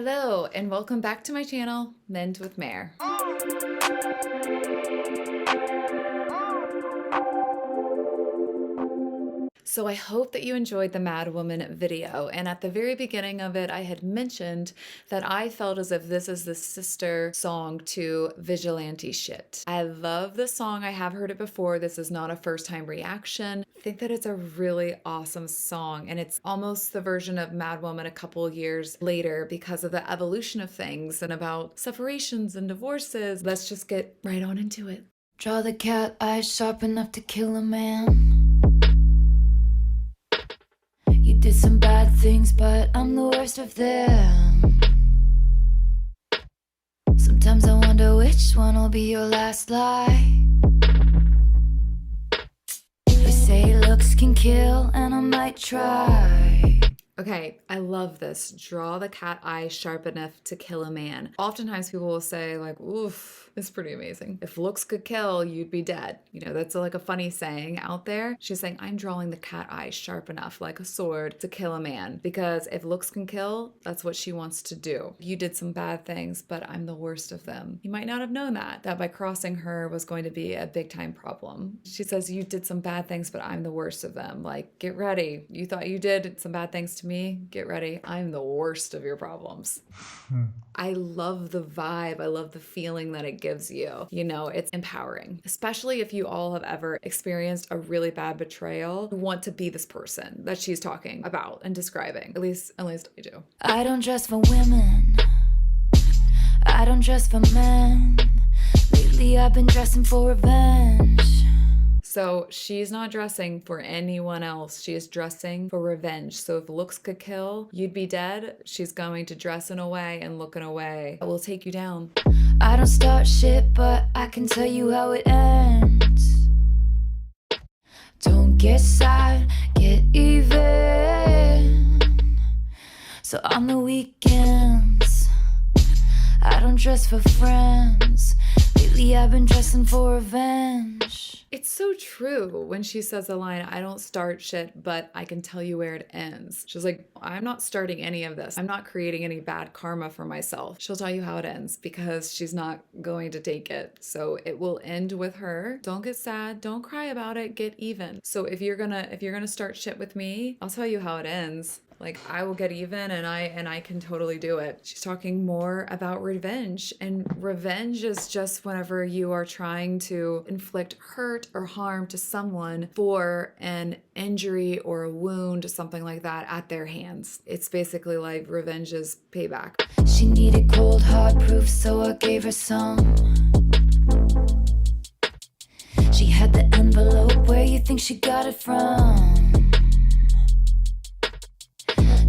Hello and welcome back to my channel, Mend with Mare. So I hope that you enjoyed the Mad Woman video, and at the very beginning of it I had mentioned that I felt as if this is the sister song to Vigilante shit. I love this song, I have heard it before, this is not a first time reaction. I think that it's a really awesome song, and it's almost the version of Mad Woman a couple years later because of the evolution of things and about separations and divorces. Let's just get right on into it. Draw the cat eyes sharp enough to kill a man. You did some bad things, but I'm the worst of them. Sometimes I wonder which one will be your last lie. They say looks can kill, and I might try. Okay, I love this. Draw the cat eye sharp enough to kill a man. Oftentimes people will say like, oof, it's pretty amazing. If looks could kill, you'd be dead. You know, that's like a funny saying out there. She's saying, I'm drawing the cat eye sharp enough like a sword to kill a man, because if looks can kill, that's what she wants to do. You did some bad things, but I'm the worst of them. You might not have known that by crossing her was going to be a big time problem. She says, you did some bad things, but I'm the worst of them. Like, get ready. You thought you did some bad things to me? Get ready. I'm the worst of your problems. I love the vibe. I love the feeling that it gives you. You know, it's empowering, especially if you all have ever experienced a really bad betrayal. You want to be this person that she's talking about and describing. At least I do. I don't dress for women. I don't dress for men. Lately I've been dressing for revenge. So she's not dressing for anyone else. She is dressing for revenge. So if looks could kill, you'd be dead. She's going to dress in a way and look in a way that will take you down. I don't start shit, but I can tell you how it ends. Don't get sad, get even. So on the weekends, I don't dress for friends. Lately I've been dressing for revenge. It's so true when she says the line, I don't start shit, but I can tell you where it ends. She's like, I'm not starting any of this. I'm not creating any bad karma for myself. She'll tell you how it ends because she's not going to take it. So it will end with her. Don't get sad. Don't cry about it. Get even. So if you're gonna start shit with me, I'll tell you how it ends. Like, I will get even, and I can totally do it. She's talking more about revenge, and revenge is just whenever you are trying to inflict hurt or harm to someone for an injury or a wound, something like that, at their hands. It's basically like revenge is payback. She needed cold hard proof, so I gave her some. She had the envelope, where you think she got it from?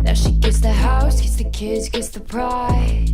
Now she gets the house, gets the kids, gets the pride.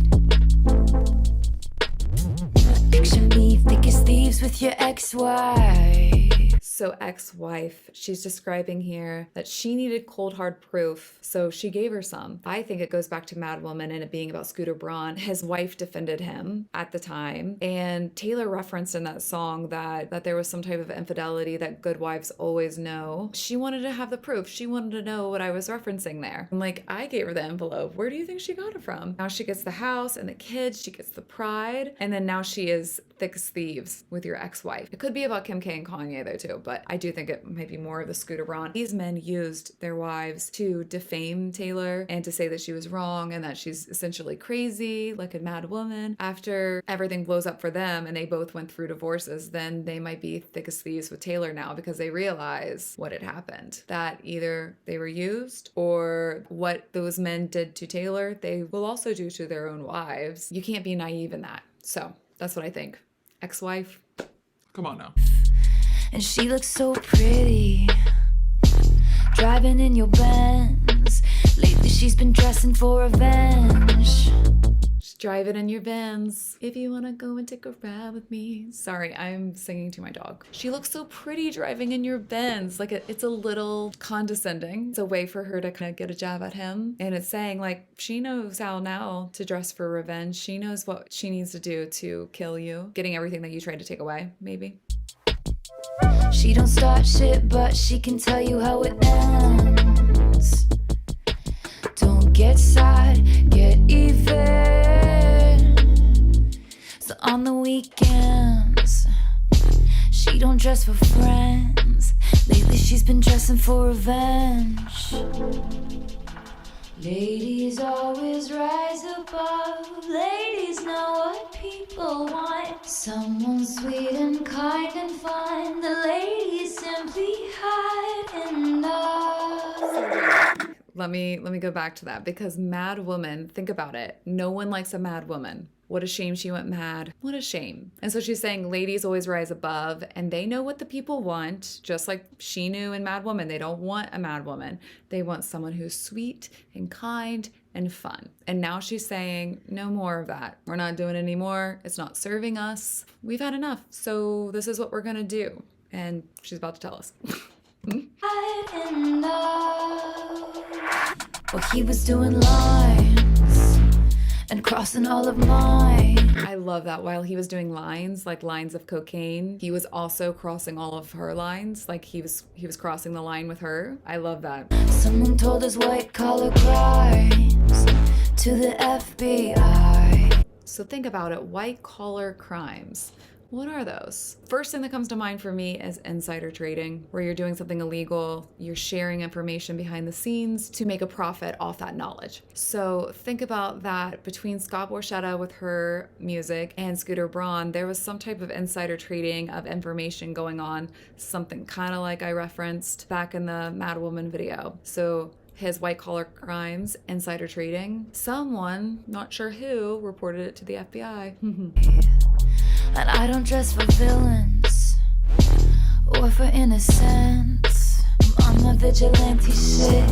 Picture me thick as thieves with your ex-wife. So ex-wife, she's describing here that she needed cold hard proof, so she gave her some. I think it goes back to Mad Woman and it being about Scooter Braun. His wife defended him at the time, and Taylor referenced in that song that there was some type of infidelity that good wives always know. She wanted to have the proof. She wanted to know what I was referencing there. I'm like, I gave her the envelope. Where do you think she got it from? Now she gets the house and the kids, she gets the pride, and then now she is thick as thieves with your ex-wife. It could be about Kim K and Kanye though too, but I do think it might be more of the Scooter Braun. These men used their wives to defame Taylor and to say that she was wrong and that she's essentially crazy, like a mad woman. After everything blows up for them and they both went through divorces, then they might be thick as thieves with Taylor now because they realize what had happened. That either they were used, or what those men did to Taylor, they will also do to their own wives. You can't be naive in that. So that's what I think. Ex-wife. Come on now. And she looks so pretty, driving in your Benz. Lately she's been dressing for revenge. She's driving in your Benz. If you wanna go and take a ride with me. Sorry, I'm singing to my dog. She looks so pretty driving in your Benz. Like, it's a little condescending. It's a way for her to kind of get a jab at him. And it's saying like, she knows how now to dress for revenge. She knows what she needs to do to kill you. Getting everything that you tried to take away, maybe. She don't start shit, but she can tell you how it ends. Don't get sad, get even. So on the weekends, she don't dress for friends. Lately she's been dressing for revenge. Ladies always rise above. Ladies know what people want. Someone sweet and kind and fun. The ladies simply hide in love. Let me go back to that, because mad woman, think about it. No one likes a mad woman. What a shame she went mad. What a shame. And so she's saying ladies always rise above, and they know what the people want, just like she knew in Mad Woman. They don't want a mad woman. They want someone who's sweet and kind and fun. And now she's saying, no more of that. We're not doing it anymore. It's not serving us. We've had enough. So this is what we're gonna do. And she's about to tell us. Hide in love. Well, he was doing lines and crossing all of mine. I love that. While he was doing lines, like lines of cocaine, he was also crossing all of her lines. Like he was crossing the line with her. I love that. Someone told us white collar crimes to the FBI. So think about it. White collar crimes. What are those? First thing that comes to mind for me is insider trading, where you're doing something illegal, you're sharing information behind the scenes to make a profit off that knowledge. So think about that. Between Scott Borchetta with her music and Scooter Braun, there was some type of insider trading of information going on, something kind of like I referenced back in the Mad Woman video. So his white collar crimes, insider trading, someone, not sure who, reported it to the FBI. And I don't dress for villains or for innocence. I'm a vigilante shit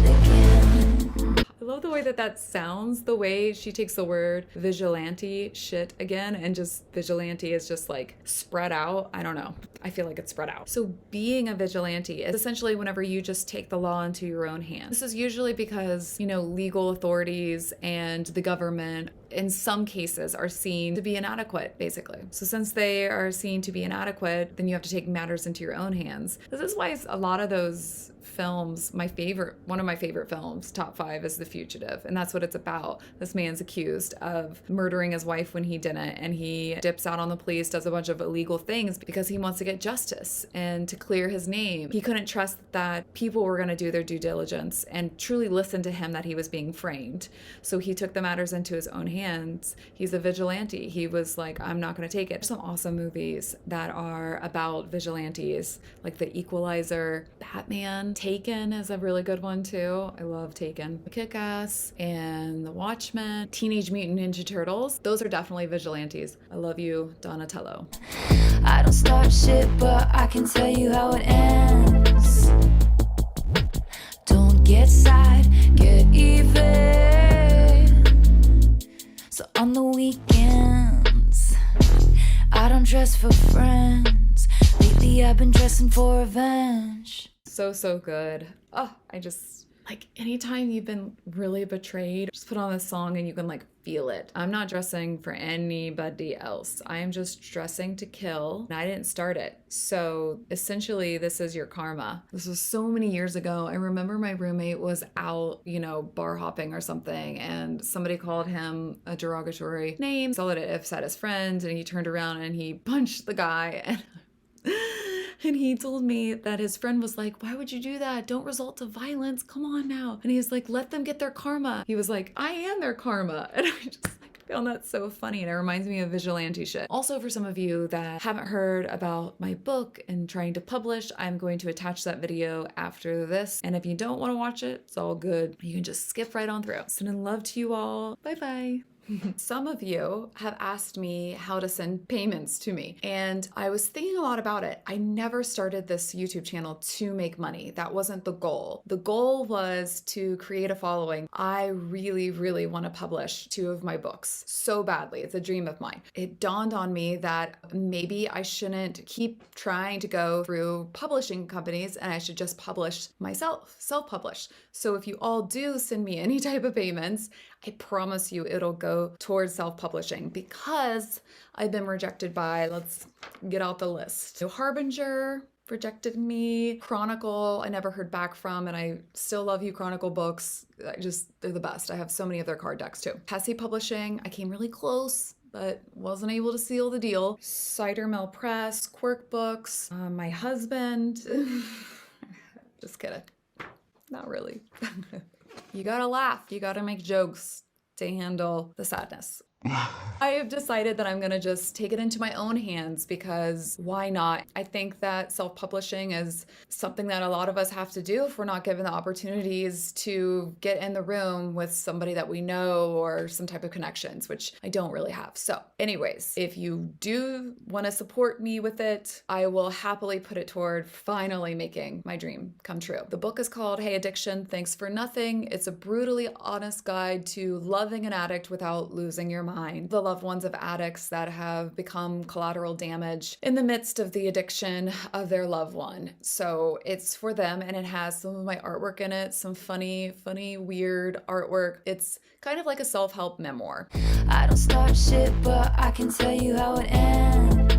again. I love the way that sounds, the way she takes the word vigilante shit again, and just vigilante is just like spread out. I don't know. I feel like it's spread out. So being a vigilante is essentially whenever you just take the law into your own hands. This is usually because, legal authorities and the government in some cases are seen to be inadequate, basically. So since they are seen to be inadequate, then you have to take matters into your own hands. This is why a lot of those films, one of my favorite films, top 5, is The Fugitive. And that's what it's about. This man's accused of murdering his wife when he didn't, and he dips out on the police, does a bunch of illegal things because he wants to get justice and to clear his name. He couldn't trust that people were going to do their due diligence and truly listen to him that he was being framed. So he took the matters into his own hands. He's a vigilante. He was like, I'm not going to take it. There's some awesome movies that are about vigilantes, like The Equalizer, Batman. Taken is a really good one too. I love Taken. Kick-Ass and The Watchmen, Teenage Mutant Ninja Turtles. Those are definitely vigilantes. I love you, Donatello. I don't start shit, but I can tell you how it ends. Don't get sad, get even. So on the weekends, I don't dress for friends. Lately I've been dressing for revenge. So good. Oh, I just, like, anytime you've been really betrayed, just put on this song and you can feel it. I'm not dressing for anybody else. I am just dressing to kill, and I didn't start it. So essentially, this is your karma. This was so many years ago. I remember my roommate was out, bar hopping or something, and somebody called him a derogatory name, saw that it upset his friend, and he turned around and he punched the guy, and he told me that his friend was like, why would you do that? Don't resort to violence. Come on now. And he was like, let them get their karma. He was like, I am their karma. And I just found that so funny. And it reminds me of vigilante shit. Also, for some of you that haven't heard about my book and trying to publish, I'm going to attach that video after this. And if you don't want to watch it, it's all good. You can just skip right on through. Sending love to you all. Bye-bye. Some of you have asked me how to send payments to me, and I was thinking a lot about it. I never started this YouTube channel to make money. That wasn't the goal. The goal was to create a following. I really, really want to publish 2 of my books so badly. It's a dream of mine. It dawned on me that maybe I shouldn't keep trying to go through publishing companies, and I should just publish myself, self-publish. So if you all do send me any type of payments, I promise you it'll go towards self-publishing, because I've been rejected by, let's get out the list. So Harbinger, rejected me. Chronicle, I never heard back from, and I still love you, Chronicle books. They're the best. I have so many of their card decks too. Hesse Publishing, I came really close, but wasn't able to seal the deal. Cider Mill Press, Quirk Books, my husband. Just kidding. Not really. You gotta laugh. You gotta make jokes to handle the sadness. I have decided that I'm going to just take it into my own hands because why not? I think that self-publishing is something that a lot of us have to do if we're not given the opportunities to get in the room with somebody that we know or some type of connections, which I don't really have. So anyways, if you do want to support me with it, I will happily put it toward finally making my dream come true. The book is called Hey Addiction, Thanks for Nothing. It's a brutally honest guide to loving an addict without losing your mind. The loved ones of addicts that have become collateral damage in the midst of the addiction of their loved one. So it's for them, and it has some of my artwork in it, some funny, weird artwork. It's kind of like a self-help memoir. I don't start shit, but I can tell you how it ends.